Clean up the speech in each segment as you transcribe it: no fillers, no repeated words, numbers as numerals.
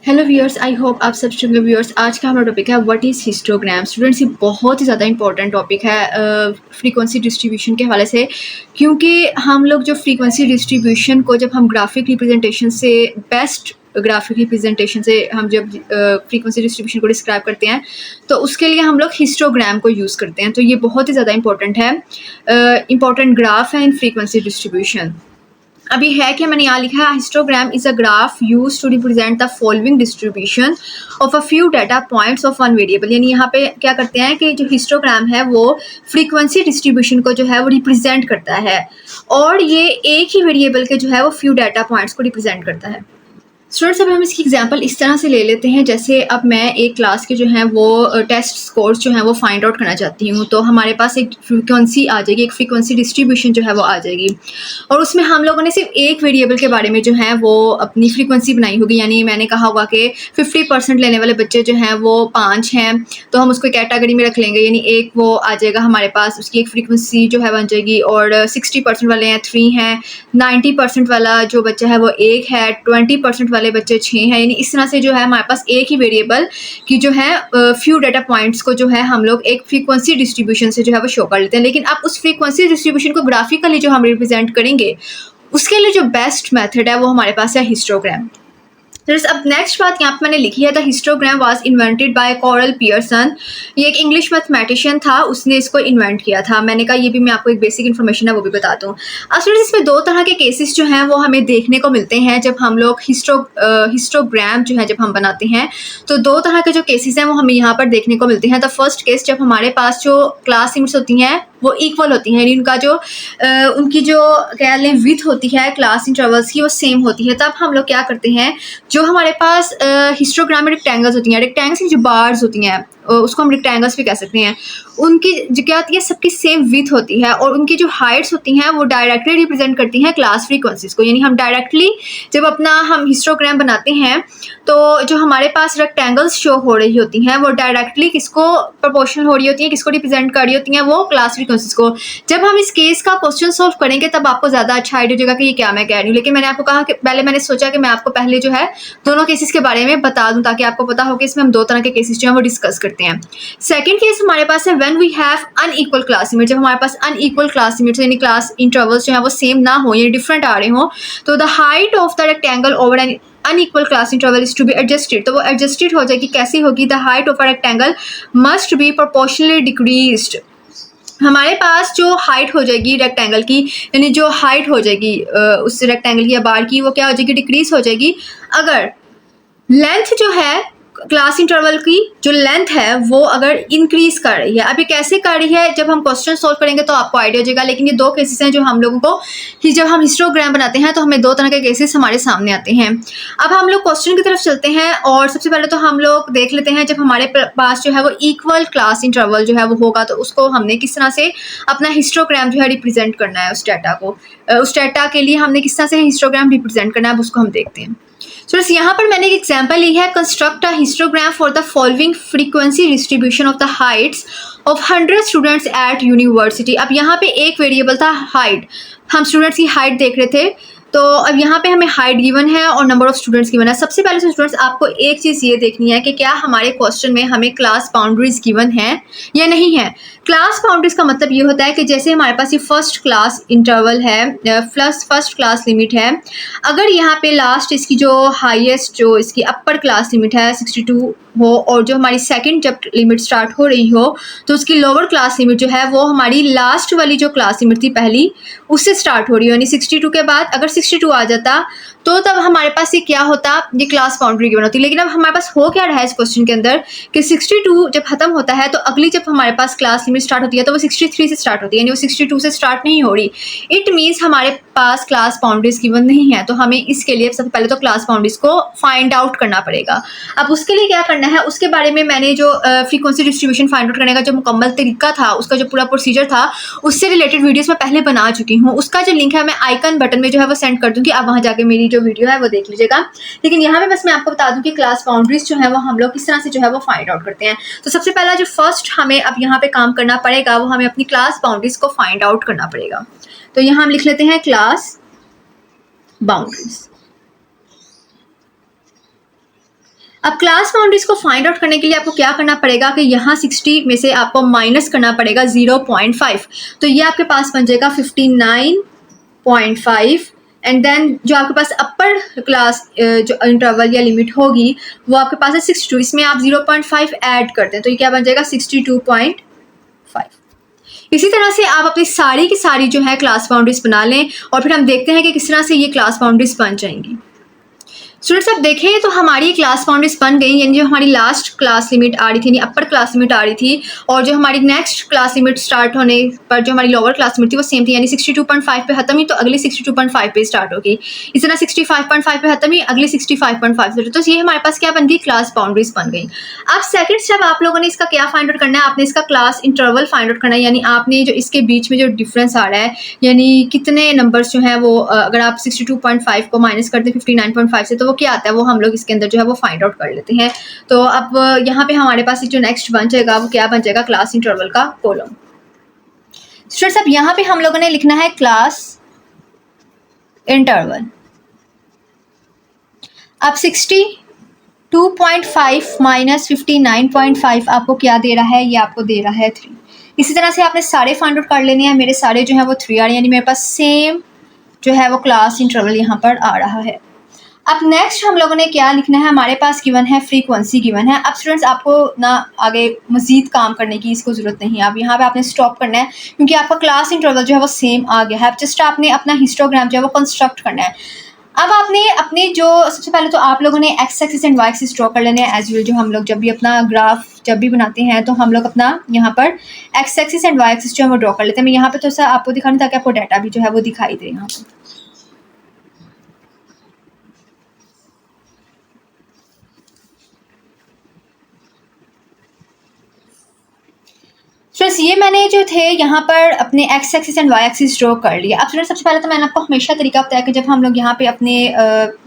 Hello viewers, I hope आप सब stream viewers. आज का हमारा टॉपिक है व्हाट इज़ हिस्टोग्राम। स्टूडेंट्स, ये बहुत ही ज़्यादा इंपॉर्टेंट टॉपिक है फ्रीक्वेंसी डिस्ट्रीब्यूशन के हवाले से, क्योंकि हम लोग जो फ्रीक्वेंसी डिस्ट्रीब्यूशन को जब हम ग्राफिक रिप्रेजेंटेशन से बेस्ट ग्राफिक रिप्रेजेंटेशन से हम जब फ्रीक्वेंसी डिस्ट्रीब्यूशन को डिस्क्राइब करते हैं तो उसके लिए हम लोग हिस्टोग्राम को यूज़ करते हैं। तो ये बहुत ही ज़्यादा इंपॉर्टेंट है, इंपॉर्टेंट ग्राफ है इन फ्रीक्वेंसी डिस्ट्रीब्यूशन। अभी है कि मैंने यहाँ लिखा है histogram is a graph use to represent the following distribution of a few data points of one variable. यानी यहाँ पे क्या करते हैं कि जो हिस्टोग्राम है वो फ्रीक्वेंसी डिस्ट्रीब्यूशन को जो है वो रिप्रेजेंट करता है, और ये एक ही वेरिएबल के जो है वो फ्यू डाटा पॉइंट्स को रिप्रेजेंट करता है। स्टूडेंट्स, अब हम इसकी एग्जांपल इस तरह से ले लेते हैं, जैसे अब मैं एक क्लास के जो हैं वो टेस्ट स्कोर्स जो हैं वो फाइंड आउट करना चाहती हूँ। तो हमारे पास एक फ्रीक्वेंसी आ जाएगी, एक फ्रीक्वेंसी डिस्ट्रीब्यूशन जो है वो आ जाएगी, और उसमें हम लोगों ने सिर्फ एक वेरिएबल के बारे में जो है वो अपनी फ्रीक्वेंसी बनाई होगी। यानी मैंने कहा होगा कि 50% लेने वाले बच्चे जो हैं वो 5 हैं, तो हम उसको कैटेगरी में रख लेंगे। यानी एक वो आ जाएगा हमारे पास, उसकी एक फ्रीक्वेंसी जो है बन जाएगी, और 60% वाले हैं 3 हैं, 90% वाला जो बच्चा है वो 1 है, 20% वाले बच्चे 6 हैं। यानी इस तरह से जो है हमारे पास एक ही वेरिएबल की जो है फ्यू डाटा पॉइंट्स को जो है हम लोग एक फ्रीक्वेंसी डिस्ट्रीब्यूशन से जो है वो शो कर लेते हैं। लेकिन अब उस फ्रीक्वेंसी डिस्ट्रीब्यूशन को ग्राफिकली जो हम रिप्रेजेंट करेंगे उसके लिए जो बेस्ट मेथड है वो हमारे पास है हिस्टोग्राम। अब नेक्स्ट बात यहाँ पे मैंने लिखी है, the histogram was invented by Karl Pearson. ये एक इंग्लिश मैथमेटिशियन था, उसने इसको इन्वेंट किया था। मैंने कहा ये भी मैं आपको एक बेसिक इन्फॉर्मेशन है वो भी बता दूँ। स्टूडेंट्स, इसमें दो तरह के केसेस जो हैं वो हमें देखने को मिलते हैं जब हम लोग हिस्टोग्राम जो है जब हम बनाते हैं। तो दो तरह के जो केसेस हैं वो हमें यहाँ पर देखने को मिलते हैं। द फर्स्ट केस, जब हमारे पास जो क्लास लिमिट्स होती हैं वो इक्वल होती हैं, यानी उनका जो उनकी जो कह लें विड्थ होती है क्लास इंटरवल्स की वो सेम होती है। तब हम लोग क्या करते हैं, जो हमारे पास हिस्टोग्राम में रेक्टेंगल्स होती हैं, रेक्टेंगल्स की जो बार्स होती हैं उसको हम रेक्टेंगल्स भी कह सकते हैं, उनकी जो क्या होती है सबकी सेम विड्थ होती है, और उनकी जो हाइट्स होती हैं वो डायरेक्टली रिप्रेजेंट करती हैं क्लास फ्रीक्वेंसीज को। यानी हम डायरेक्टली जब अपना हम हिस्टोग्राम बनाते हैं तो जो हमारे पास रेक्टेंगल्स शो हो रही होती हैं वो डायरेक्टली किसको प्रोपोर्शनल हो रही होती हैं, किसको रिप्रेजेंट कर रही होती हैं, वो क्लास फ्रीक्वेंसीज को। जब हम इस केस का क्वेश्चन सॉल्व करेंगे तब आपको ज़्यादा अच्छा आइडिया हो जाएगा कि ये क्या मैं कह रही हूँ। लेकिन मैंने आपको कहा कि पहले मैंने सोचा कि मैं आपको पहले जो है दोनों केसेस के बारे में बता दूं, ताकि आपको पता हो कि इसमें हम दो तरह के केसेस जो हैं वो डिस्कस करते हैं। सेकंड केस हमारे पास है when we have unequal class limit. जब हमारे पास अनइक्वल क्लास लिमिट यानी क्लास इंटरवल्स जो है वो सेम ना हो, यानी डिफरेंट आ रहे हो, तो the height of the rectangle over an unequal class interval is to be adjusted. तो वो एडजस्टेड हो जाएगी, कैसी होगी, the height of a rectangle must be proportionally decreased. हमारे पास जो हाइट हो जाएगी रेक्टेंगल की, यानी जो हाइट हो जाएगी उस रेक्टेंगल की या बार की, वो क्या हो जाएगी, डिक्रीज हो जाएगी, अगर लेंथ जो है क्लास इंटरवल की जो लेंथ है वो अगर इंक्रीज कर रही है। अब ये कैसे कर रही है जब हम क्वेश्चन सोल्व करेंगे तो आपको आइडिया हो जाएगा। लेकिन ये दो केसेस हैं जो हम लोगों को कि जब हम हिस्टोग्राम बनाते हैं तो हमें दो तरह के केसेस हमारे सामने आते हैं। अब हम लोग क्वेश्चन की तरफ चलते हैं, और सबसे पहले तो हम लोग देख लेते हैं जब हमारे पास जो है वो इक्वल क्लास इंटरवल जो है वो होगा तो उसको हमने किस तरह से अपना हिस्टोग्राम जो है रिप्रेजेंट करना है, उस डाटा को, उस डाटा के लिए हमने किस तरह से हिस्टोग्राम रिप्रेजेंट करना है, अब उसको हम देखते हैं। तो यहाँ पर मैंने एक एग्जांपल ली है, construct a histogram for the following frequency distribution of the heights of 100 students at university. अब यहाँ पे एक वेरिएबल था हाइट, हम स्टूडेंट्स की हाइट देख रहे थे। तो अब यहाँ पे हमें हाइट गिवन है और नंबर ऑफ स्टूडेंट्स गिवन है। सबसे पहले से स्टूडेंट्स आपको एक चीज़ ये देखनी है कि क्या हमारे क्वेश्चन में हमें क्लास बाउंड्रीज गिवन है या नहीं है। क्लास बाउंड्रीज का मतलब ये होता है कि जैसे हमारे पास ये फर्स्ट क्लास इंटरवल है, फर्स्ट क्लास लिमिट है, अगर यहाँ पे लास्ट इसकी जो हाईएस्ट जो इसकी अपर क्लास लिमिट है 62 हो, और जो हमारी सेकंड जब लिमिट स्टार्ट हो रही हो तो उसकी लोअर क्लास लिमिट जो है वो हमारी लास्ट वाली जो क्लास लिमिट थी पहली उससे स्टार्ट हो रही हो, यानी 62 के बाद अगर 62 आ जाता तो तब हमारे पास ये क्या होता, ये क्लास बाउंड्री गिवन होती। लेकिन अब हमारे पास हो क्या रहा है इस क्वेश्चन के अंदर कि 62 जब खत्म होता है तो अगली जब हमारे पास क्लास लिमिट स्टार्ट होती है तो वो 63 से स्टार्ट होती है, यानी वो 62 से स्टार्ट नहीं हो रही। इट मीन्स हमारे पास क्लास बाउंड्रीज गिवन नहीं है। तो हमें इसके लिए सबसे पहले तो क्लास बाउंड्रीज को फाइंड आउट करना पड़ेगा। अब उसके लिए क्या करना है, उसके बारे में मैंने जो फ्रीक्वेंसी डिस्ट्रीब्यूशन फाइंड आउट करने का जो मुकम्मल तरीका था, उसका जो पूरा प्रोसीजर था, उससे रिलेटेड वीडियोस मैं पहले बना चुकी हूँ। उसका जो लिंक है मैं आइकन बटन में जो है वो सेंड कर दूँगी, आप वहाँ जाके मेरी जो वीडियो है वो देख लीजिएगा। लेकिन यहाँ पे बस मैं आपको बता दूँ कि क्लास बाउंड्रीज जो है वो हम लोग किस तरह से जो है वो फाइंड आउट करते हैं। तो सबसे पहला जो फर्स्ट हमें अब यहाँ पे काम करना पड़ेगा वो हमें अपनी क्लास बाउंड्रीज को फाइंड आउट करना पड़ेगा। तो यहाँ हम लिख लेते हैं क्लास बाउंड्रीज। अब क्लास बाउंड्रीज को फाइंड आउट करने के लिए आपको क्या करना पड़ेगा कि यहाँ 60 में से आपको माइनस करना पड़ेगा 0.5, तो ये आपके पास बन जाएगा 59.5 एंड देन जो आपके पास अपर क्लास जो इंटरवल या लिमिट होगी वो आपके पास है 62, इसमें आप 0.5 ऐड करते हैं तो ये क्या बन जाएगा 62.5। इसी तरह से आप अपनी सारी की सारी जो है क्लास बाउंड्रीज बना लें और फिर हम देखते हैं कि किस तरह से ये क्लास बाउंड्रीज बन जाएंगी। स्टूडेंट्स अब देखें तो हमारी क्लास बाउंड्रीज बन गई, यानी जो हमारी लास्ट क्लास लिमिट आ रही थी, यानी अपर क्लास लिमिट आ रही थी, और जो हमारी नेक्स्ट क्लास लिमिट स्टार्ट होने पर जो हमारी लोअर क्लास लिमिट थी वो सेम थी, यानी 62.5 पे खत्म हुई तो अगली 62.5 पे स्टार्ट होगी। इस तरह 65.5 पे खत्म हुई, अगली 65.5 से, तो ये हमारे पास क्या बन गई, क्लास बाउंड्रीज बन गई। अब सेकंड स्टेप आप लोगों ने इसका क्या फाइंड आउट करना है, आपने इसका क्लास इंटरवल फाइंड आउट करना है, यानी आपने जो इसके बीच में जो डिफरेंस आ रहा है, यानी कितने नंबर्स जो है वो अगर आप 62.5 को माइनस करते हैं 59.5 से तो वो क्या आता है, वो हम लोग इसके अंदर जो है वो फाइंड आउट कर लेते हैं। तो अब यहाँ पे हमारे पास जो नेक्स्ट बन जाएगा वो क्या बन जाएगा, क्लास इंटरवल का कॉलम। स्टूडेंट्स अब यहाँ पे हम लोगों ने लिखना है क्लास इंटरवल। अब 62.5 माइनस 59.5 आपको क्या दे रहा है, ये आपको दे रहा है 3। इसी तरह से आपने सारे फाइंड आउट कर लेने हैं, मेरे सारे जो है वो 3 आ रहे हैं, यानी मेरे पास सेम जो है वो क्लास इंटरवल यहाँ पर आ रहा है। अब नेक्स्ट हम लोगों ने क्या लिखना है, हमारे पास गिवन है फ्रीक्वेंसी गिवन है। अब स्टूडेंट्स आपको ना आगे मजीद काम करने की इसको ज़रूरत नहीं है, अब यहाँ पे आपने स्टॉप करना है क्योंकि आपका क्लास इंटरवल जो है वो सेम आ गया है। अब जस्ट आपने अपना हिस्टोग्राम जो है वो कंस्ट्रक्ट करना है। अब आपने अपने जो सबसे पहले तो आप लोगों ने x axis and y axis draw कर लेने हैं एज यूजुअल। जो हम लोग जब भी अपना ग्राफ जब भी बनाते हैं तो हम लोग अपना यहाँ पर x axis and y axis जो है वो ड्रॉ कर लेते हैं। मैं यहाँ पे तो सर आपको दिखाने ताकि आपको डाटा भी जो है वो दिखाई दे। यहाँ पर स्टूडेंट्स ये मैंने जो थे यहाँ पर अपने x axis and y axis draw कर लिया। अब स्टूडेंट्स सबसे पहले तो मैंने आपको हमेशा तरीका बताया कि जब हम लोग यहाँ पे अपने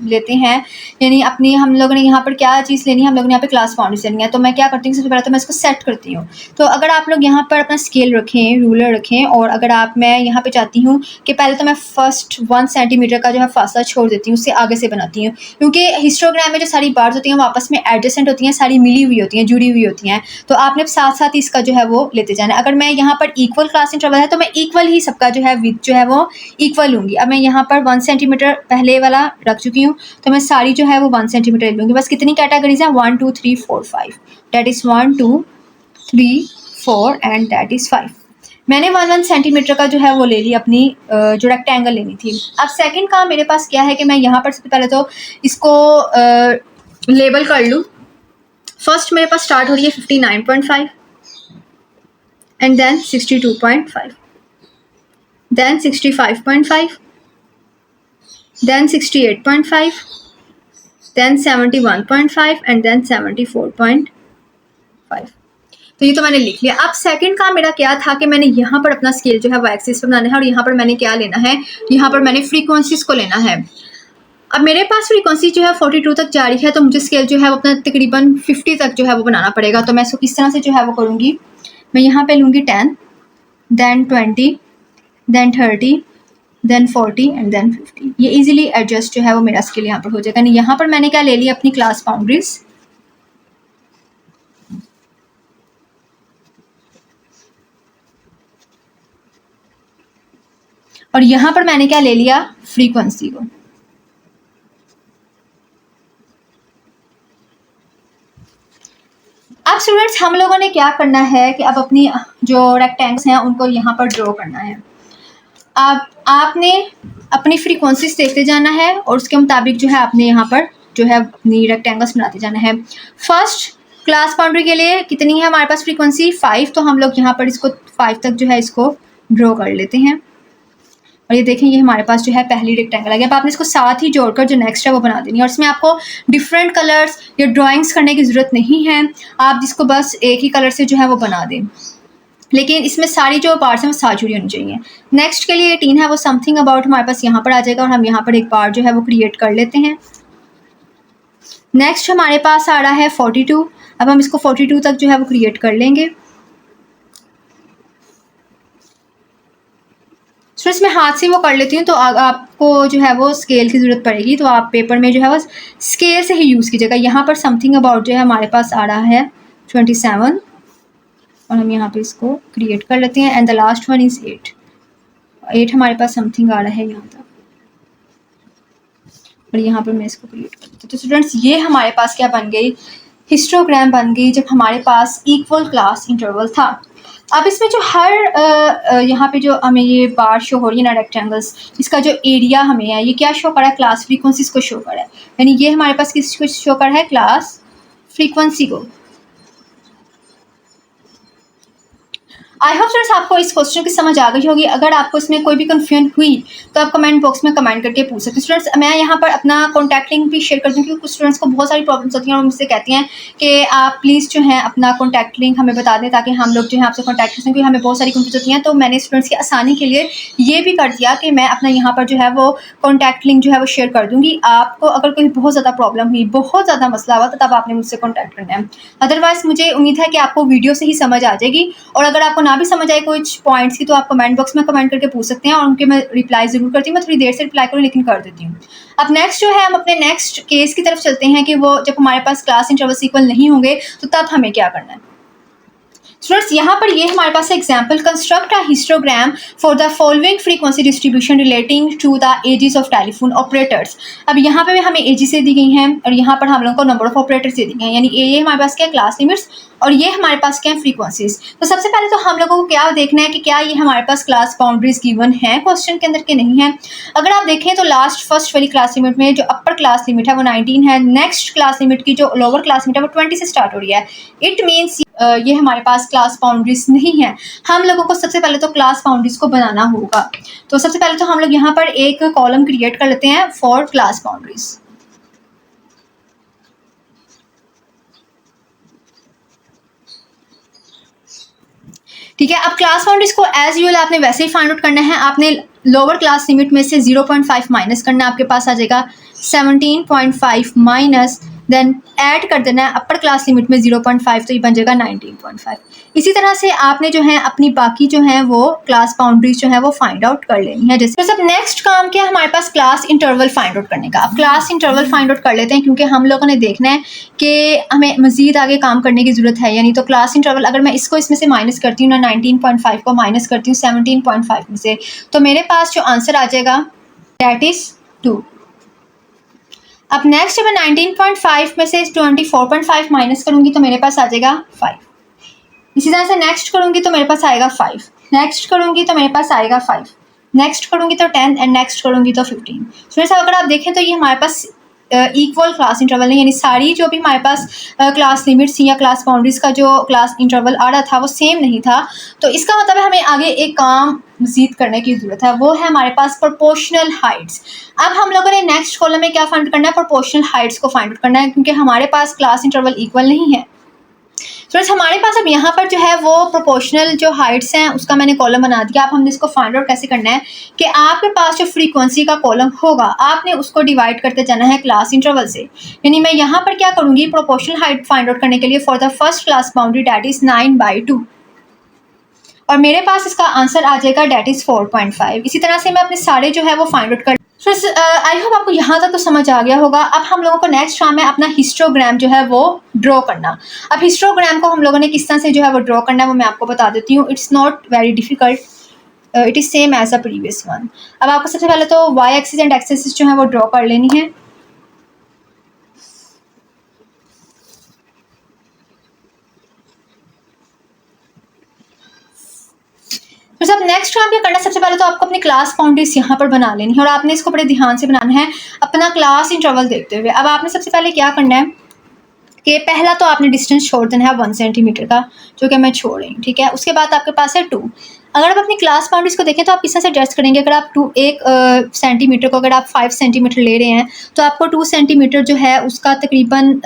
लेते हैं, यानी अपनी हम लोगों ने यहाँ पर क्या चीज़ लेनी है, हम लोग ने यहाँ पे क्लास बाउंड्रीज लेनी है। तो मैं क्या करती हूँ, सबसे पहले तो मैं इसको सेट करती हूँ। तो अगर आप लोग यहाँ पर अपना स्केल रखें, रूलर रखें, और अगर मैं यहाँ पर चाहती हूँ कि पहले तो मैं फर्स्ट 1 सेंटीमीटर का जो है फासला छोड़ देती हूँ, उससे आगे से बनाती हूँ, क्योंकि हिस्टोग्राम में जो सारी बार्स होती हैं वो आपस में एडजेसेंट होती हैं, सारी मिली हुई होती हैं, जुड़ी हुई होती हैं। तो आपने साथ साथ इसका जो है वो लेते जाना। अगर मैं यहाँ पर इक्वल क्लास इंटरवल है तो मैं इक्वल ही सबका जो है विड्थ जो है वो इक्वल लूँगी। अब मैं यहाँ पर 1 सेंटीमीटर पहले वाला रख चुकी हूँ, तो मैं सारी जो है वो 1 सेंटीमीटर लूँगी। बस कितनी कैटेगरीज हैं, 1 2 3 4 5, that is 1 2 3 4 and that is 5। मैंने 1 सेंटीमीटर का जो है वो ले ली, अपनी जो रेक्टेंगल लेनी थी। अब सेकंड काम मेरे पास क्या है कि मैं यहाँ पर सबसे पहले तो इसको लेबल कर लूँ। फर्स्ट मेरे पास स्टार्ट हो रही है 59.5 and then 62.5, then 65.5, then 68.5, then 71.5 and then 74.5। तो ये तो मैंने लिख लिया। अब सेकंड काम मेरा क्या था कि मैंने यहाँ पर अपना स्केल जो है वो एक्सिस पर बनाना है, और यहाँ पर मैंने क्या लेना है, यहाँ पर मैंने फ्रीक्वेंसीज को लेना है। अब मेरे पास फ्रीक्वेंसी जो है 42 तक जा रही है, तो मुझे स्केल जो है वो अपना तकरीबन 50 तक जो है वो बनाना पड़ेगा। तो मैं इसको किस तरह से जो है वो करूँगी, मैं यहाँ पे लूँगी 10, then 20, then 30, then 40 and then 50। ये इजीली एडजस्ट जो है वो मेरा स्केल यहाँ पर हो जाएगा। नहीं, यहाँ पर मैंने क्या ले लिया, अपनी क्लास बाउंड्रीज, और यहाँ पर मैंने क्या ले लिया, फ्रीक्वेंसी को। अब स्टूडेंट्स हम लोगों ने क्या करना है कि अब अपनी जो रेक्टेंगल्स हैं उनको यहाँ पर ड्रॉ करना है। अब आपने अपनी फ्रीक्वेंसीज देखते जाना है और उसके मुताबिक जो है आपने यहाँ पर जो है अपनी रेक्टेंगल्स बनाते जाना है। फर्स्ट क्लास बाउंड्री के लिए कितनी है हमारे पास फ्रीक्वेंसी, 5, तो हम लोग यहाँ पर इसको 5 तक जो है इसको ड्रॉ कर लेते हैं। और ये देखें, ये हमारे पास जो है पहली रेक्टेंगल आ गया। अब आपने इसको साथ ही जोड़कर जो नेक्स्ट है वो बना देनी है, और इसमें आपको डिफरेंट कलर्स या ड्राइंग्स करने की ज़रूरत नहीं है, आप जिसको बस एक ही कलर से जो है वो बना दें, लेकिन इसमें सारी जो पार्ट्स हैं वो साथ जुड़ी होनी चाहिए। नेक्स्ट के लिए 18 है, वो समथिंग अबाउट हमारे पास यहाँ पर आ जाएगा, और हम यहाँ पर एक पार्ट जो है वो क्रिएट कर लेते हैं। नेक्स्ट हमारे पास आ रहा है 42, अब हम इसको 42 तक जो है वो क्रिएट कर लेंगे। स्टूडेंट्स मैं हाथ से वो कर लेती हूँ, तो आपको जो है वो स्केल की ज़रूरत पड़ेगी, तो आप पेपर में जो है वो स्केल से ही यूज़ कीजिएगा। यहाँ पर समथिंग अबाउट जो है हमारे पास आ रहा है 27, और हम यहाँ पे इसको क्रिएट कर लेते हैं। And the last one is 8 हमारे पास समथिंग आ रहा है यहाँ तक, और यहाँ पर मैं इसको क्रिएट कर देती हूँ। तो स्टूडेंट्स ये हमारे पास क्या बन गई, हिस्टोग्राम बन गई, जब हमारे पास इक्वल क्लास इंटरवल था। अब इसमें जो हर यहाँ पे जो हमें ये बार शो हो रही है ना, रेक्टेंगल्स, इसका जो एरिया हमें है ये क्या शो कर रहा है, क्लास फ्रीक्वेंसीज को शो कर रहा है। यानी ये हमारे पास किसको शो कर रहा है, क्लास फ्रीक्वेंसी को। आई होप फ्रेंड्स आपको इस क्वेश्चन की समझ आ गई होगी। अगर आपको इसमें कोई भी कन्फ्यूजन हुई तो आप कमेंट बॉक्स में कमेंट करके पूछ सकते हैं। स्टूडेंट्स मैं यहाँ पर अपना कॉन्टैक्ट लिंक भी शेयर कर दूँ, क्योंकि कुछ स्टूडेंट्स को बहुत सारी प्रॉब्लम्स होती हैं और मुझसे कहती हैं कि आप प्लीज़ जो है अपना कॉन्टैक्ट लिंक हमें बता दें, ताकि हम लोग जो है आपसे कॉन्टैक्ट कर सकें, क्योंकि हमें बहुत सारी कन्फ्यूज होती हैं। तो मैंने स्टूडेंट्स की आसानी के लिए ये भी कर दिया कि मैं अपना यहाँ पर जो है वो कॉन्टैक्ट लिंक जो है वो शेयर कर दूँगी। आपको अगर कोई बहुत ज़्यादा प्रॉब्लम हुई, बहुत ज़्यादा मसला हुआ, तो तब आपने मुझसे कॉन्टैक्ट करना है। अदरवाइज़ मुझे उम्मीद है कि आपको वीडियो से ही समझ आ जाएगी, और अगर आपको ना भी समझ आए कुछ पॉइंट्स की, तो आप कमेंट बॉक्स में कमेंट करके पूछ सकते हैं, और उनके मैं रिप्लाई ज़रूर करती हूँ। मैं थोड़ी देर से रिप्लाई करूँ, लेकिन कर देती हूँ। अब नेक्स्ट जो है हम अपने नेक्स्ट केस की तरफ चलते हैं कि वो जब हमारे पास क्लास इंटरवल्स इक्वल नहीं होंगे तो तब हमें क्या करना है। स्टूडेंट्स यहाँ पर ये हमारे पास example, construct a histogram for the following frequency distribution relating to the ages of telephone operators. अब यहाँ पे भी हमें एजेस दी गई हैं, और यहाँ पर हम लोगों को नंबर ऑफ ऑपरेटर्स दे दी गए हैं। यानी ये हमारे पास क्या है, क्लास लिमिट्स, और ये हमारे पास क्या है, फ्रीक्वेंसीज। तो सबसे पहले तो हम लोगों को क्या देखना है कि क्या ये हमारे पास क्लास बाउंड्रीज गिवन है क्वेश्चन के अंदर के नहीं है। अगर आप देखें तो लास्ट फर्स्ट वाली क्लास लिमिट में जो अपर क्लास लिमिट है वो 19 है, नेक्स्ट क्लास लिमिट की जो लोअर क्लास लिमिट है वो 20 से स्टार्ट हो रही है। इट मीन्स ये हमारे पास क्लास बाउंड्रीज नहीं है। हम लोगों को सबसे पहले तो क्लास बाउंड्रीज को बनाना होगा। तो सबसे पहले तो हम लोग यहाँ पर एक कॉलम क्रिएट कर लेते हैं फॉर क्लास बाउंड्रीज। ठीक है, अब क्लास बाउंड्रीज को एज यूजुअल आपने वैसे ही फाइंड आउट करना है। आपने लोअर क्लास लिमिट में से 0.5 माइनस करना, आपके पास आ जाएगा 17.5 माइनस, देन ऐड कर देना है अपर क्लास लिमिट में 0.5, तो ये बन जाएगा 19.5। इसी तरह से आपने जो है अपनी बाकी जो है वो क्लास बाउंड्रीज जो है वो फाइंड आउट कर लेनी है। जैसे सब नेक्स्ट काम क्या है हमारे पास, क्लास इंटरवल फाइंड आउट करने का। अब क्लास इंटरवल फाइंड आउट कर लेते हैं, क्योंकि हम लोगों ने देखना है कि हमें मजीद आगे काम करने की ज़रूरत है। यानी तो क्लास इंटरवल अगर मैं इसको इसमें से माइनस करती हूँ ना, 19.5 को माइनस करती हूँ 17.5 में से, तो मेरे पास जो आंसर आ जाएगा दैट इज़ 2। अब नेक्स्ट जब मैं 19.5 में से 24.5 माइनस करूँगी तो मेरे पास आ जाएगा 5। इसी तरह से नेक्स्ट करूँगी तो मेरे पास आएगा 5, नेक्स्ट करूँगी तो मेरे पास आएगा 5, नेक्स्ट करूँगी तो 10, एंड नेक्स्ट करूँगी तो 15। स्टूडेंट्स अगर आप देखें तो ये हमारे पास इक्वल क्लास इंटरवल नहीं, यानी सारी जो भी हमारे पास क्लास लिमिट्स थी या क्लास बाउंड्रीज का जो क्लास इंटरवल आ रहा था वो सेम नहीं था। तो इसका मतलब है हमें आगे एक काम मज़ीद करने की ज़रूरत है, वो है हमारे पास प्रोपोर्शनल हाइट्स। अब हम लोगों ने नेक्स्ट कॉलम में क्या फाइंड करना है, प्रोपोर्शनल हाइट्स को फाइंड करना है, क्योंकि हमारे पास क्लास इंटरवल इक्वल नहीं है। फ्रेंड्स हमारे पास अब यहाँ पर जो है वो प्रोपोर्शनल जो हाइट्स हैं उसका मैंने कॉलम बना दिया। अब हमने इसको फाइंड आउट कैसे करना है कि आपके पास जो फ्रीक्वेंसी का कॉलम होगा आपने उसको डिवाइड करते जाना है क्लास इंटरवल से। यानी मैं यहाँ पर क्या करूँगी, प्रोपोर्शनल हाइट फाइंड आउट करने के लिए for the first class boundary that is 9/2, और मेरे पास इसका आंसर आ जाएगा डैट इज़ 4.5। इसी तरह से मैं अपने सारे जो है वो फाइंड आउट कर। आई होप आपको यहाँ तक तो समझ आ गया होगा। अब हम लोगों को नेक्स्ट काम है अपना हिस्टोग्राम जो है वो ड्रॉ करना। अब हिस्टोग्राम को हम लोगों ने किस तरह से जो है वो ड्रॉ करना है वो मैं आपको बता देती हूँ। It's not very difficult, it is same as a previous one. अब आपको सबसे पहले तो y axis and x axis जो है वो ड्रॉ कर लेनी है। तो सब नेक्स्ट काम क्या करना है, सबसे पहले तो आपको अपनी क्लास बाउंड्रीज यहाँ पर बना लेनी है, और आपने इसको बड़े ध्यान से बनाना है अपना क्लास इंटरवल देखते हुए। अब आपने सबसे पहले क्या करना है कि पहला तो आपने डिस्टेंस छोड़ देना है 1 सेंटीमीटर का, जो कि मैं छोड़ रही हूँ। ठीक है, उसके बाद आपके पास है 2। अगर आप अपनी क्लास बाउंड्रीज को देखें तो आप इस तरह से एडजस्ट करेंगे। अगर आप 1 सेंटीमीटर को अगर आप 5 सेंटीमीटर ले रहे हैं तो आपको 2 सेंटीमीटर जो है उसका तकरीबन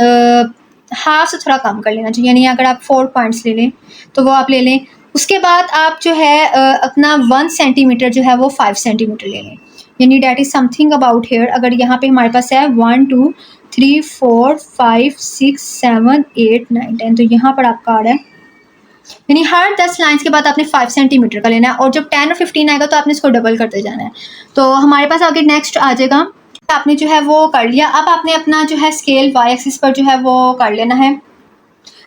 हाफ से थोड़ा कम कर लेना चाहिए। यानी अगर आप 4 पॉइंट्स ले लें तो वो आप ले लें। उसके बाद आप जो है अपना 1 सेंटीमीटर जो है वो 5 सेंटीमीटर ले लें। यानी that is something about here. अगर यहाँ पे हमारे पास है 1 2 3 4 5 6 7 8 9 10, तो यहाँ पर आपका आ रहा है यानी हर 10 लाइन्स के बाद आपने 5 सेंटीमीटर का लेना है, और जब 10 और 15 आएगा तो आपने इसको डबल करते जाना है। तो हमारे पास आगे नेक्स्ट आ जाएगा, आपने जो है वो कर लिया। अब आपने अपना जो है स्केल वाई एक्सिस पर जो है वो कर लेना है।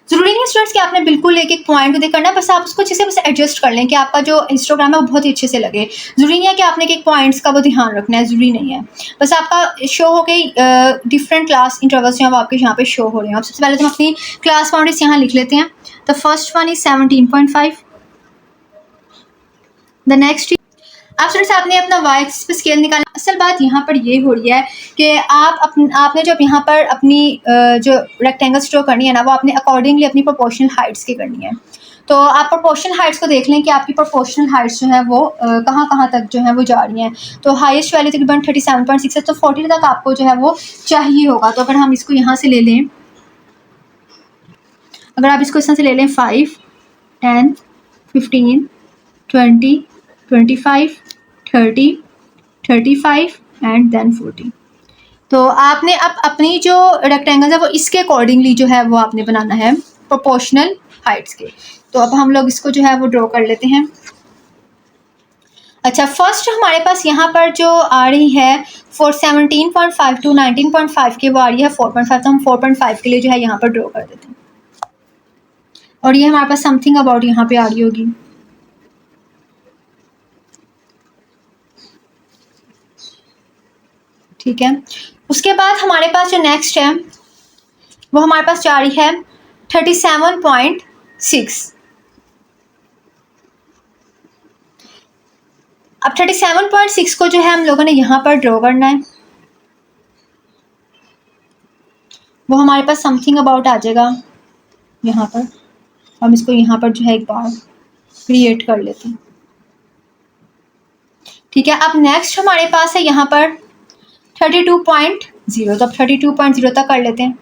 ज़रूरी नहीं स्टूडेंट्स कि आपने बिल्कुल एक पॉइंट को देख करना है, बस आप उसको अच्छे से बस एडजस्ट कर लें कि आपका जो हिस्टोग्राम है वो बहुत ही अच्छे से लगे। ज़रूरी नहीं है कि आपने एक पॉइंट्स का वो ध्यान रखना है, ज़रूरी नहीं है। बस आपका शो हो गई डिफरेंट क्लास इंटरवल्स जो हैं वो आपके यहाँ पे शो हो रहे हैं। अब सबसे पहले तो हम अपनी क्लास बाउंड्रीज यहाँ लिख लेते हैं। The first one is 17.5, the next. अब स्टूडेंट्स आपने अपना वाई एक्सिस पे स्केल निकालना। असल बात यहाँ पर ये हो रही है कि आपने जब यहाँ पर अपनी जो रेक्टेंगल स्ट्रोक करनी है ना, वो आपने अकॉर्डिंगली अपनी प्रोपोर्शनल हाइट्स की करनी है। तो आप प्रोपोर्शनल हाइट्स को देख लें कि आपकी प्रोपोर्शनल हाइट्स जो है वो कहाँ कहाँ तक जो है वो जा रही हैं। तो हाईएस्ट वैल्यू तकरीबन 37.6 है, तो 40 तक आपको जो है वो चाहिए होगा। तो अगर हम इसको यहाँ से ले लें, अगर आप इसको इस तरह से ले लें 5, 10, 15, 20, 25, 30, 35 एंड देन 40। तो आपने अब अपनी जो रेक्टेंगल है वो इसके अकॉर्डिंगली जो है वो आपने बनाना है प्रोपोर्शनल हाइट्स के। तो अब हम लोग इसको जो है वो ड्रॉ कर लेते हैं। अच्छा, फर्स्ट हमारे पास यहाँ पर जो आ रही है 17.5 टू 19.5 की, वो आ रही है 4.5। तो हम 4.5 के लिए जो है यहाँ पर ड्रॉ कर देते हैं, और ये हमारे पास समथिंग अबाउट यहाँ पे आ रही होगी। ठीक है, उसके बाद हमारे पास जो नेक्स्ट है वो हमारे पास जा रही है 37.6। अब 37.6 को जो है हम लोगों ने यहाँ पर ड्रॉ करना है। वो हमारे पास समथिंग अबाउट आ जाएगा यहाँ पर। हम इसको यहाँ पर जो है एक बार क्रिएट कर लेते हैं। ठीक है, अब नेक्स्ट हमारे पास है यहाँ पर 32.0। तो अब 32.0 तक कर लेते हैं।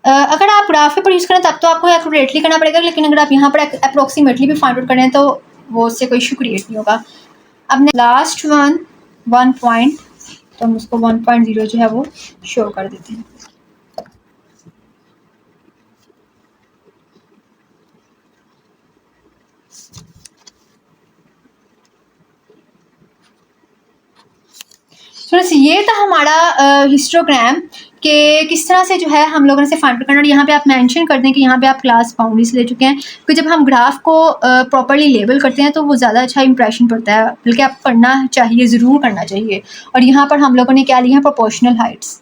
अगर आप ग्राफ पेपर यूज़ करें तब तो आपको एक्यूरेटली करना पड़ेगा, लेकिन अगर आप यहाँ पर अप्रोक्सीमेटली भी फाइंड आउट करें तो वो उससे कोई इशू क्रिएट नहीं होगा। अब लास्ट 1 पॉइंट, तो हम उसको 1.0 जो है वो शो कर देते हैं। फ्रेंड्स, ये था हमारा हिस्टोग्राम कि किस तरह से जो है हम लोगों ने से फाइंड आउट करना। और यहाँ पे आप मेंशन कर दें कि यहाँ पे आप क्लास बाउंड्रीज ले चुके हैं, क्योंकि जब हम ग्राफ को प्रॉपर्ली लेबल करते हैं तो वो ज़्यादा अच्छा इंप्रेशन पड़ता है, बल्कि आप करना चाहिए, ज़रूर करना चाहिए। और यहाँ पर हम लोगों ने क्या लिया है, प्रोपोर्शनल हाइट्स।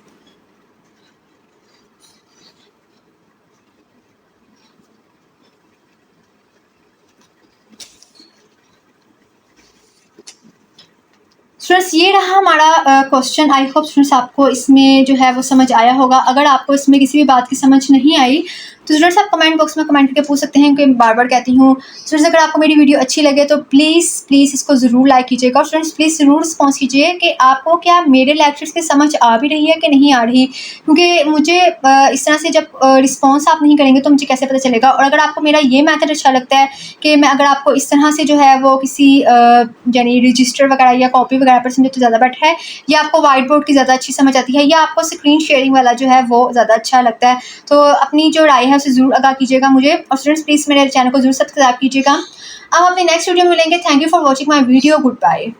स्टूडेंट्स, ये रहा हमारा क्वेश्चन। आई होप स्टूडेंट्स आपको इसमें जो है वो समझ आया होगा। अगर आपको इसमें किसी भी बात की समझ नहीं आई तो स्टूडेंट्स आप कमेंट बॉक्स में कमेंट करके पूछ सकते हैं, क्योंकि बार बार कहती हूँ स्टूडेंट्स, अगर आपको मेरी वीडियो अच्छी लगे तो प्लीज़ प्लीज़ इसको ज़रूर लाइक कीजिएगा। और स्टूडेंट्स प्लीज़ ज़रूर रिस्पॉन्स कीजिए कि आपको क्या मेरे लेक्चर्स की समझ आ भी रही है कि नहीं आ रही, क्योंकि मुझे इस तरह से जब रिस्पॉन्स आप नहीं करेंगे तो मुझे कैसे पता चलेगा। और अगर आपको मेरा ये मेथड अच्छा लगता है कि मैं अगर आपको इस तरह से जो है वो किसी यानी रजिस्टर वगैरह या कॉपी वगैरह पर समझे तो ज़्यादा बेटर है, या आपको वाइट बोर्ड की ज़्यादा अच्छी समझ आती है, या आपको स्क्रीन शेयरिंग वाला जो है वो ज़्यादा अच्छा लगता है, तो अपनी जो राय है उसे ज़रूर आगाह कीजिएगा मुझे। और स्टूडेंट्स प्लीज़ मेरे चैनल को जरूर सब्सक्राइब कीजिएगा। अब अपने नेक्स्ट वीडियो में मिलेंगे। Thank you for watching my video. Good bye.